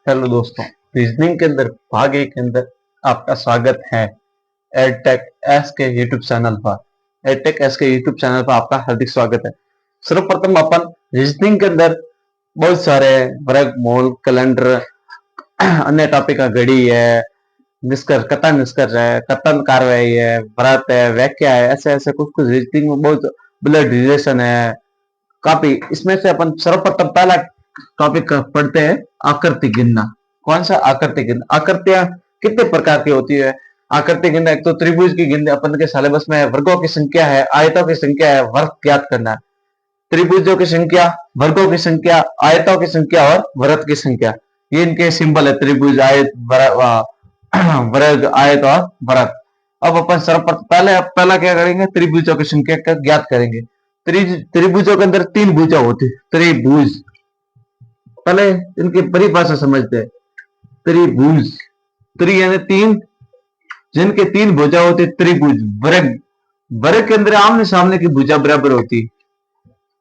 Hello दोस्तों, reasoning के अंदर भाग एक के अंदर आपका स्वागत है। एडटेक एस के यूट्यूब चैनल पर आपका हार्दिक स्वागत है। सर्वप्रथम अपन रीजनिंग के अंदर बहुत सारे वर्गमूल, कैलेंडर, अन्य टॉपिक का घड़ी है, निष्कर्ष, कथन निष्कर्ष है, कथन कार्रवाई है, व्रत है, व्याख्या है, ऐसे ऐसे कुछ कुछ रीजनिंग में बहुत ब्लड रिलेशन है काफी। इसमें से अपन सर्वप्रथम पहला टॉपिक पढ़ते हैं, आकृति गिनना। कौन सा? आकृति गिनना। आकृतियां कितने प्रकार की होती है? आकृति गिनना, एक तो त्रिभुज की गिनना अपन के सिलेबस में है, वर्गों की संख्या है, आयतों की संख्या है, वर्ग ज्ञात करना है। त्रिभुजों की संख्या, वर्गों की संख्या, आयतों की संख्या और वर्ग की संख्या, ये इनके सिंबल है, त्रिभुज, आयत, वर्ग, आयत और वर्ग। अब अपन सर्वप्रथम पहला क्या करेंगे? त्रिभुजों की संख्या का ज्ञात करेंगे। त्रिभुजों के अंदर तीन भुजा होती है, त्रिभुज। पहले इनकी परिभाषा समझते हैं। त्रिभुज, त्रि यानी तीन, जिनके तीन भुजा होती है, त्रिभुज। वर्ग, वर्ग के अंदर आमने सामने की भुजा बराबर होती है।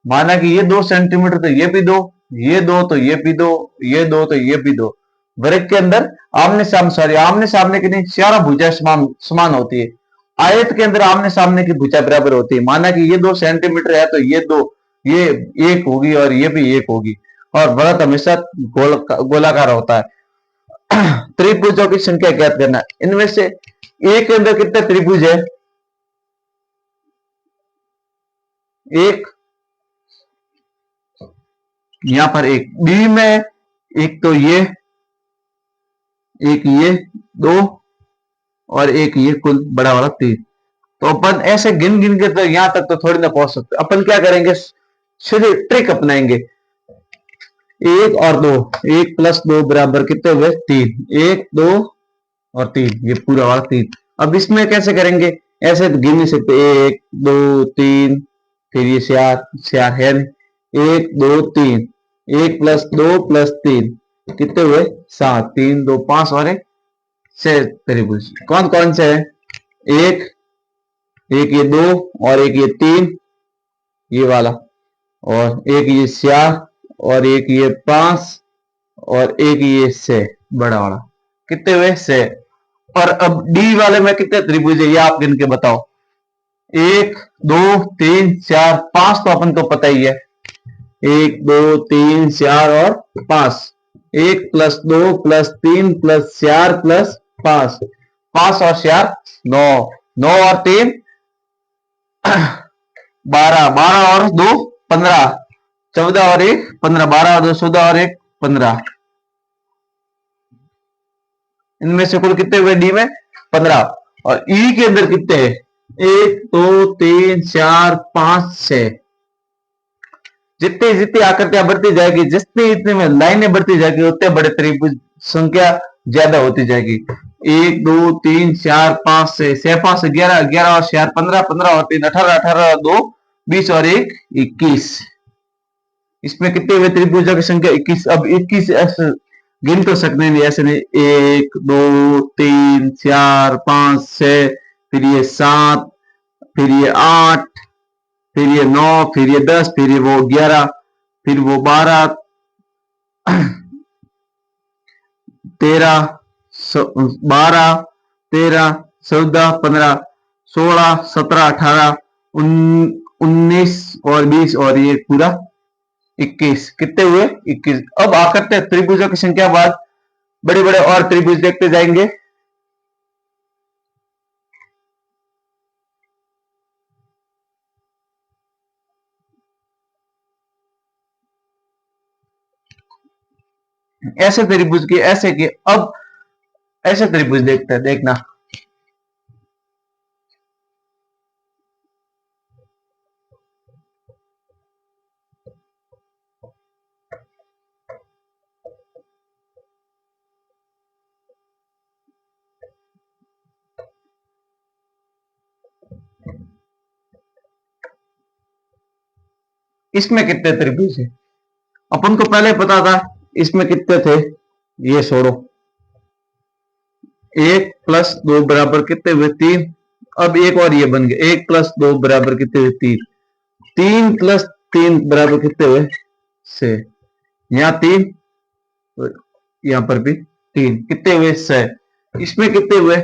माना कि ये 2 सेंटीमीटर तो ये भी दो, ये दो तो ये भी दो, ये दो तो ये भी दो। वर्ग के अंदर आमने सामने की नहीं, चारों भुजा समान होती है। आयत के अंदर आमने सामने की भुजा बराबर होती है। माना कि ये 2 सेंटीमीटर है तो ये दो, ये एक होगी और ये भी एक होगी। और वृत्त हमेशा गोलाकार होता है। त्रिभुजों की संख्या ज्ञात करना। इनमें से एक के अंदर कितने त्रिभुज है? एक, यहां पर एक। बी में एक तो ये, एक ये, दो और एक ये, कुल बड़ा वाला 3। तो अपन ऐसे गिन गिन के तो यहां तक तो थोड़ी ना पहुंच सकते। अपन क्या करेंगे? सीधे ट्रिक अपनाएंगे। एक और दो, एक प्लस दो बराबर कितने हुए? 3। एक, दो और 3, ये पूरा वाला 3। अब इसमें कैसे करेंगे? ऐसे गिन नहीं सकते। 1 2 3, फिर ये चार है। 1 2 3, 1 प्लस 2 प्लस 3 कितने हुए? 7। 3 2 5 और एक 6 त्रिभुज। कौन कौन से है? एक, एक ये 2 और एक ये 3, ये वाला, और एक ये 4 और एक ये 5 और एक ये 6, बड़ा वाला। कितने हुए? 6। और अब डी वाले में कितने त्रिभुज है ये आप गिन के बताओ। 1 2 3 4 5 तो अपन को पता ही है। 1 2 3 4 और 5। 1 प्लस 2 प्लस 3 प्लस 4 प्लस 5, 5 और 4 9, 9 और 3 12, 12 और 2 15, 14 और 1 15, 12 और 2 14 और 1 15। इनमें से कुल कितने हुए डी में? 15। और ई के अंदर कितने हैं? 1 2 3 4 5 6। जितनी जितनी आकृतियां बढ़ती जाएगी, जितनी इतनी में लाइनें बढ़ती जाएगी, उतने बड़े त्रिभुज संख्या ज्यादा होती जाएगी। 1 2 3 4 5 6, 6 5 11, 11 और 4 15, 15 और 3 18, 18 और 2 20 और 1 21। इसमें कितने हुए त्रिभुजों की संख्या? 21। अब 21 ऐसे गिन तो सकते नहीं, ऐसे नहीं। 1 2 3 4 5 6, फिर ये 7, फिर ये 8, फिर ये 9, फिर ये 10, फिर ये वो 11, फिर वो 12 13 12 13 14 15 16 17 18 19 और 20 और ये पूरा 21। कितने हुए? 21। अब आकर त्रिभुजों की संख्या बाद बड़े बड़े और त्रिभुज देखते जाएंगे। ऐसे त्रिभुज की, ऐसे की। अब ऐसे त्रिभुज देखते हैं, देखना। इसमें कितने त्रिभुज है? अपन को पहले पता था इसमें कितने थे, ये छोड़ो। 1 प्लस 2 बराबर कितने हुए? 3। अब एक और ये बन गया। 1 प्लस 2 बराबर कितने हुए? 3। 3 प्लस 3 बराबर कितने हुए? 6। यहाँ 3, यहाँ पर भी 3, कितने हुए 6। इसमें कितने हुए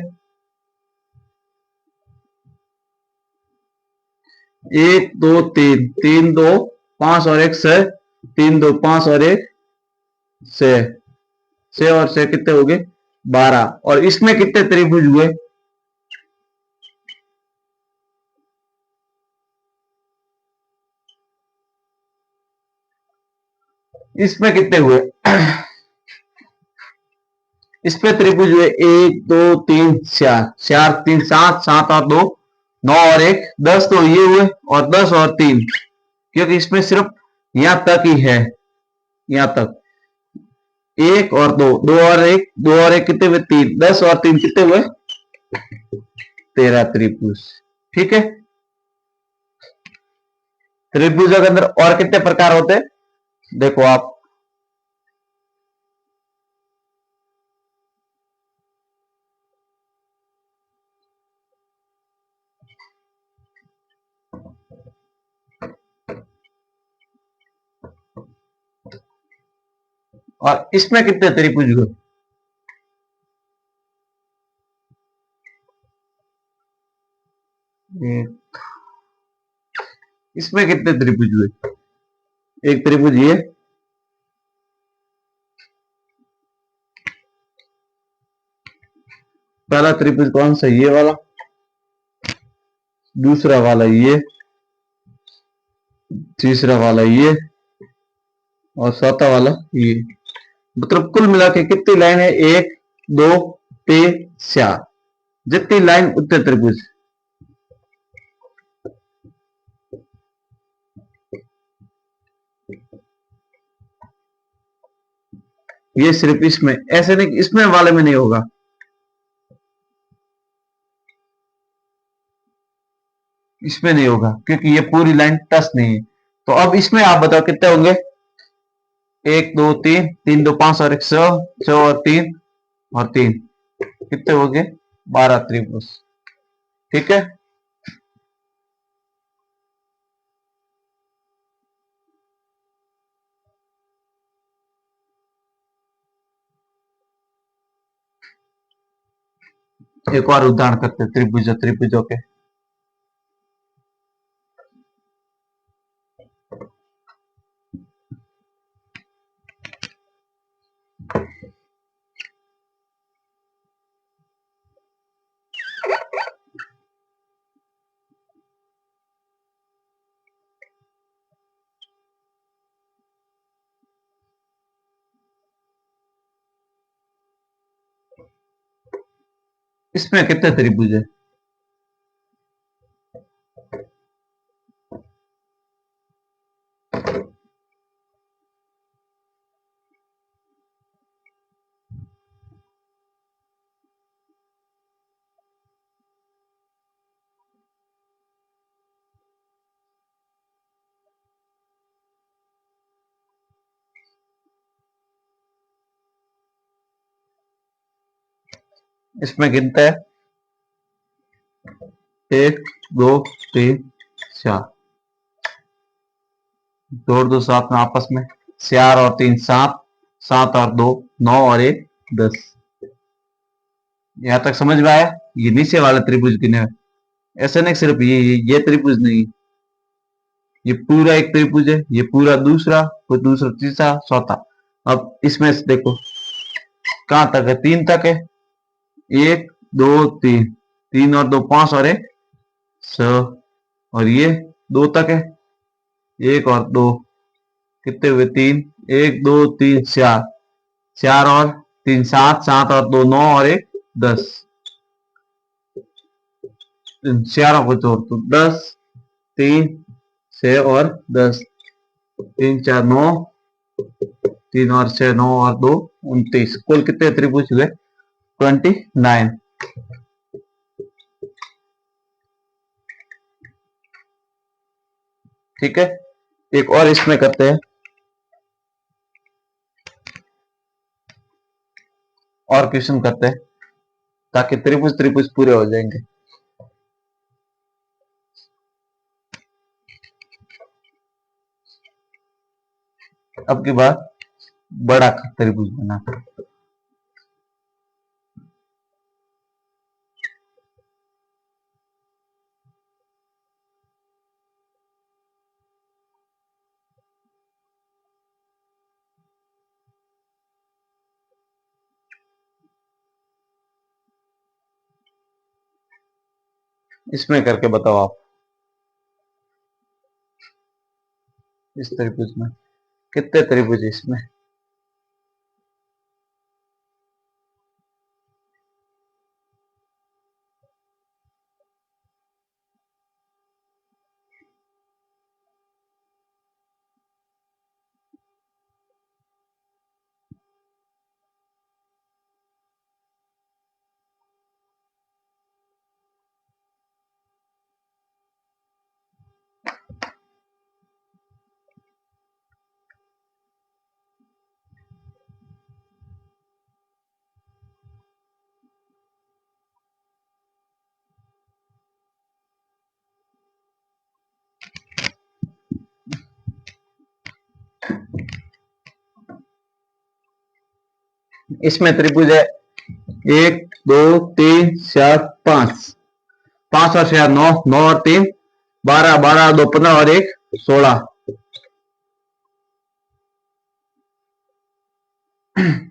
1 2 3, 3 2 5 और 1 6, 3 2 5 और 1 6, 6 और 6 कितने हो गए 12। और इसमें कितने त्रिभुज हुए इसमें कितने हुए इसमें त्रिभुज हुए 1 2 3 4, 4 3 7, 7 और 2 9 और 1 10, तो ये हुए और 10 और 3, क्योंकि इसमें सिर्फ यहां तक ही है, यहां तक 1 और 2, 2 और 1, 2 और 1 कितने हुए 3, 10 और 3 कितने हुए 13 त्रिभुज। ठीक है, त्रिभुजों के अंदर और कितने प्रकार होते हैं देखो आप। और इसमें कितने त्रिभुज हुए इसमें कितने त्रिभुज हुए एक त्रिभुज ये, पहला त्रिभुज कौन सा ये वाला, दूसरा वाला ये, तीसरा वाला ये और चौथा वाला ये। मतलब कुल मिला के कितनी लाइन है 1 2 3 4, जितनी लाइन उतने त्रिभुज। ये सिर्फ इसमें, ऐसे नहीं इसमें वाले में नहीं होगा, इसमें नहीं होगा क्योंकि ये पूरी लाइन टच नहीं है। तो अब इसमें आप बताओ कितने होंगे 1 2 3, 3 2 5 और 1 6, 6 और 3 और 3 कितने हो गए 12 त्रिभुज। ठीक है, एक और उदाहरण करते हैं त्रिभुजों के। इसमें कितने त्रिभुज है इसमें गिनते हैं 1 2 3 4, जोड़ दो साथ में आपस में, 4 और 3 7, 7 और 2 9 और 1 10। यहां तक समझ में आया। ये नीचे वाले त्रिभुज गिने, ऐसे नहीं सिर्फ ये त्रिभुज नहीं, ये पूरा एक त्रिभुज है, ये पूरा दूसरा, फिर दूसरा तीसरा चौथा। अब इसमें से देखो कहां तक है 3 तक है, 1 2 3, 3 और 2 5 और 1 6, और ये 2 तक है, 1 और 2 कितने हुए 3, 1 2 3 4, 4 और 3 7, 7 और 2 9 और 1 10, चारों को जोड़ तो 10, 3 6 और 10, 3 4 9, 3 और 6 9 और 2 29, कुल कितने त्रिभुज हुए 29। ठीक है, एक और इसमें करते हैं, और क्वेश्चन करते हैं ताकि त्रिभुज त्रिभुज पूरे हो जाएंगे। अब की बात बड़ा त्रिभुज बना, इसमें करके बताओ आप। इस त्रिभुज में कितने त्रिभुज है इसमें? इसमें त्रिभुज है 1 2 3 4 5। 5 और 4 9, 9 और 3 12, 12 2 15 और 1 16।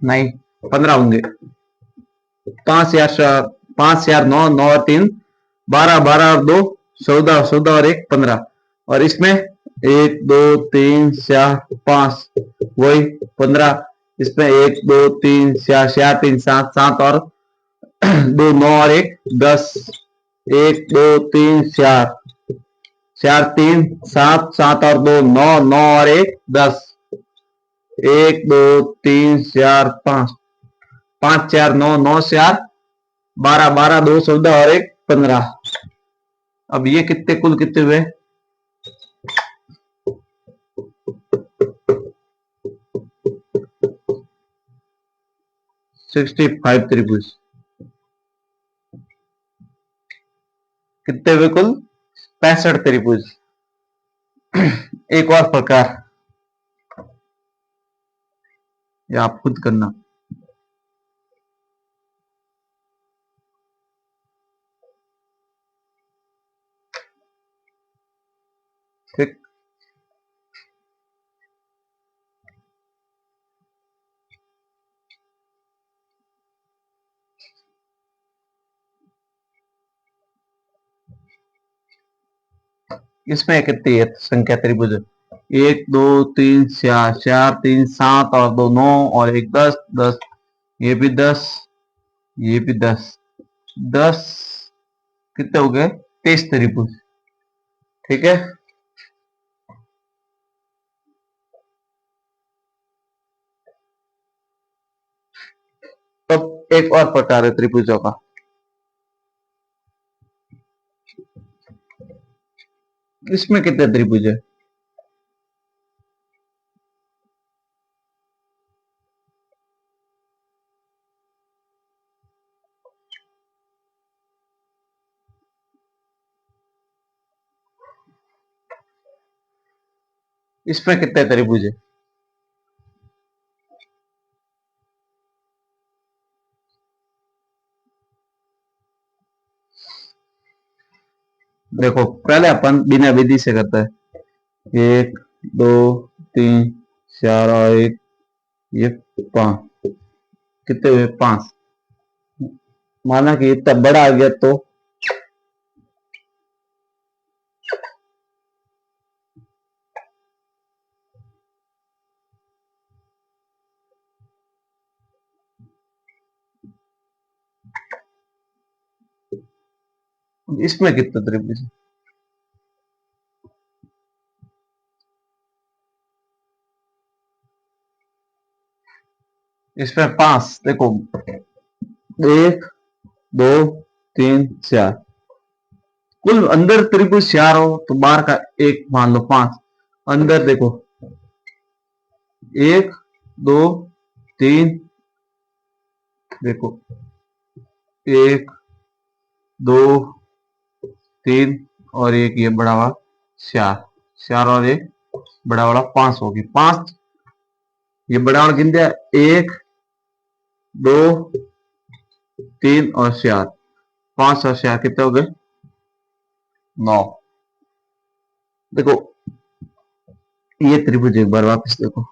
नहीं, 15 होंगे। 5 4 9, 9 और 3 12, 12 और 2 14, 14 और 1 15। और इसमें 1 2 3 4 5 वही 15। इसमें 1 2 3 4 4 3 7 7 और 2 9 और 1 10। 1 2 3 4 4 3 7 7 और 2 9 9 और 1 10। 1 2 3 4 5 5 4 9 9 4 12 12 2 14 और 1 15। अब ये कितने कुल कितने हुए? 65 त्रिभुज। कितने हुए कुल? 65 त्रिभुज। एक और प्रकार, ये आप खुद करना। ठीक, इसमें कितनी है संख्या त्रिभुज? 1 2 3 4 4 3 7 और 2 9 और 1 10 10। ये भी 10, ये भी 10 10। कितने हो गए? 23 त्रिभुज। ठीक है। अब एक और प्रकार है त्रिभुजों का। इसमें कितने त्रिभुज है? इसमें कितने त्रिभुज है? देखो, पहले अपन बिना विधि से करते हैं। 1 2 3 4 और 1 ये 5। कितने हुए? 5। माना कि इतना बड़ा आ गया तो इसमें कितने त्रिभुज है? इसमें 5। देखो, 1 2 3 4। कुल अंदर त्रिभुज 4 हो तो बाहर का एक मान लो 5। अंदर देखो, 1 2 3। देखो, 1 2 3 और एक ये बड़ा वाला 4। 4 और एक बड़ा वाला 5 होगी। 5 ये बड़ा वाला गिन दिया। 1 2 3 और 4। 5 और 4 कितने हो गए? 9। देखो, ये त्रिभुज एक बार वापस देखो।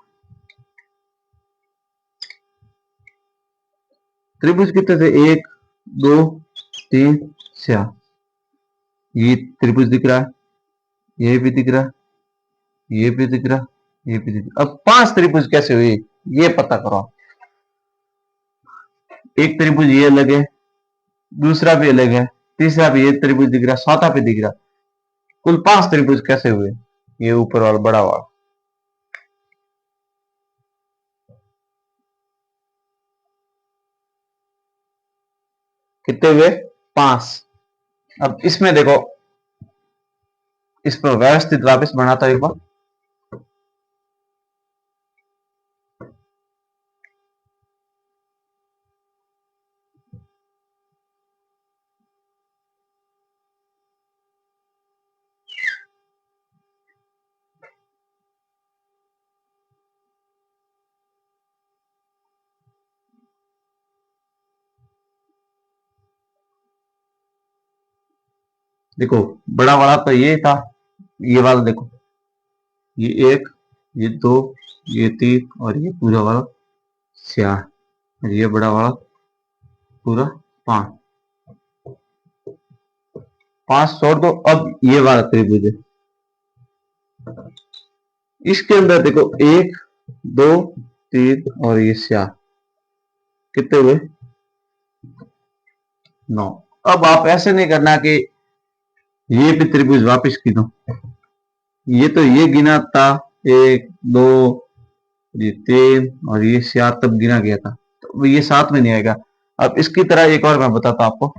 त्रिभुज कितने थे? 1 2 3 4। ये त्रिभुज दिख रहा है, ये भी दिख रहा, ये भी दिख रहा, ये भी दिख रहा। अब 5 त्रिभुज कैसे हुए ये पता करो। एक त्रिभुज ये अलग है, दूसरा भी अलग है, तीसरा भी ये त्रिभुज दिख रहा, चौथा भी दिख रहा। कुल 5 त्रिभुज कैसे हुए? ये ऊपर वाला बड़ा वाला कितने हुए? 5। अब इसमें देखो, इस पर व्यवस्थित वापस बनाता हूं एक बार। देखो बड़ा वाला तो ये था, ये वाला देखो, ये 1, ये 2, ये 3 और ये पूरा वाला 4 और ये बड़ा वाला पूरा 5। 5 छोड़ दो। अब ये वाला त्रिभुज है, इसके अंदर देखो 1, 2, 3 और ये 4 कितने हुए? 9। अब आप ऐसे नहीं करना कि ये भी त्रिभुज वापस गिनो, ये तो ये गिना था 1, 2, ये 3 और ये 4 तब गिना गया था, तो ये 7 में नहीं आएगा। अब इसकी तरह एक और मैं बताता हूं आपको।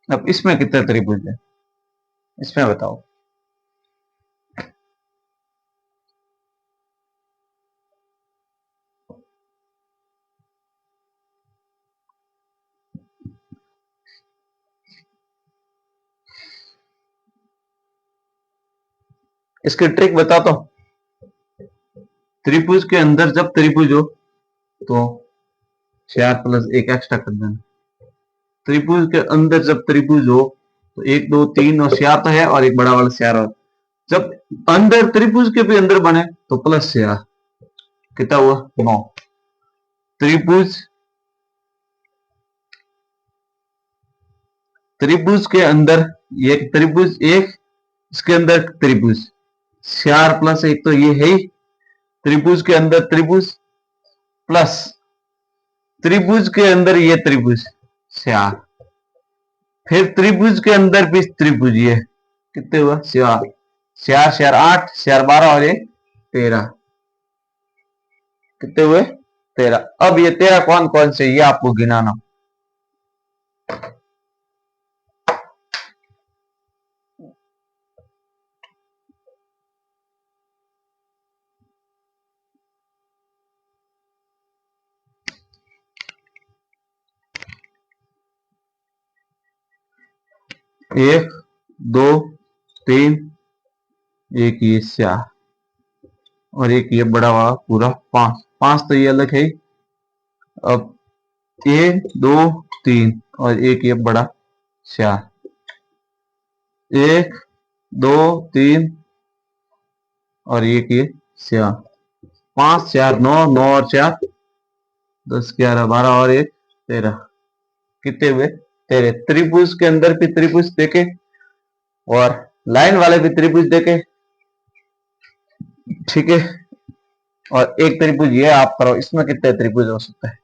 अब इसमें कितने त्रिभुज है इसमें बताओ। इसकी ट्रिक बताता हूं। त्रिभुज के अंदर जब त्रिभुज हो तो 4 प्लस 1 एक्स्ट्रा कर देना। त्रिभुज के अंदर जब त्रिभुज हो तो 1, 2, 3 और 4 तो है और एक बड़ा वाला 4 और जब अंदर त्रिभुज के भी अंदर बने तो प्लस 4 कितना हुआ? 9। त्रिभुज त्रिभुज के अंदर ये त्रिभुज एक, इसके अंदर त्रिभुज 4 प्लस 1 तो ये है ही। त्रिभुज के अंदर त्रिभुज प्लस त्रिभुज के अंदर ये त्रिभुज 4, फिर त्रिभुज के अंदर भी त्रिभुज ये कितने हुआ? 4, 4, 4, 8, 4, 12 और 1, 13 कितने हुए? 13। अब ये 13 कौन कौन से ये आपको गिनाना। 1, 2, 3, एक ये 4 और एक ये बड़ा वाला पूरा 5। 5 तो ये अलग है। अब 1, 2, 3 और एक ये बड़ा 4, 1, 2, 3 और एक ये 4, 5, 4, 9, 9 और 4 10, 11, 12 और 1, 13 कितने हुए? 13। त्रिभुज के अंदर भी त्रिभुज देखे और लाइन वाले भी त्रिभुज देखे, ठीक है। और एक त्रिभुज ये आप करो, इसमें कितने त्रिभुज हो सकते हैं?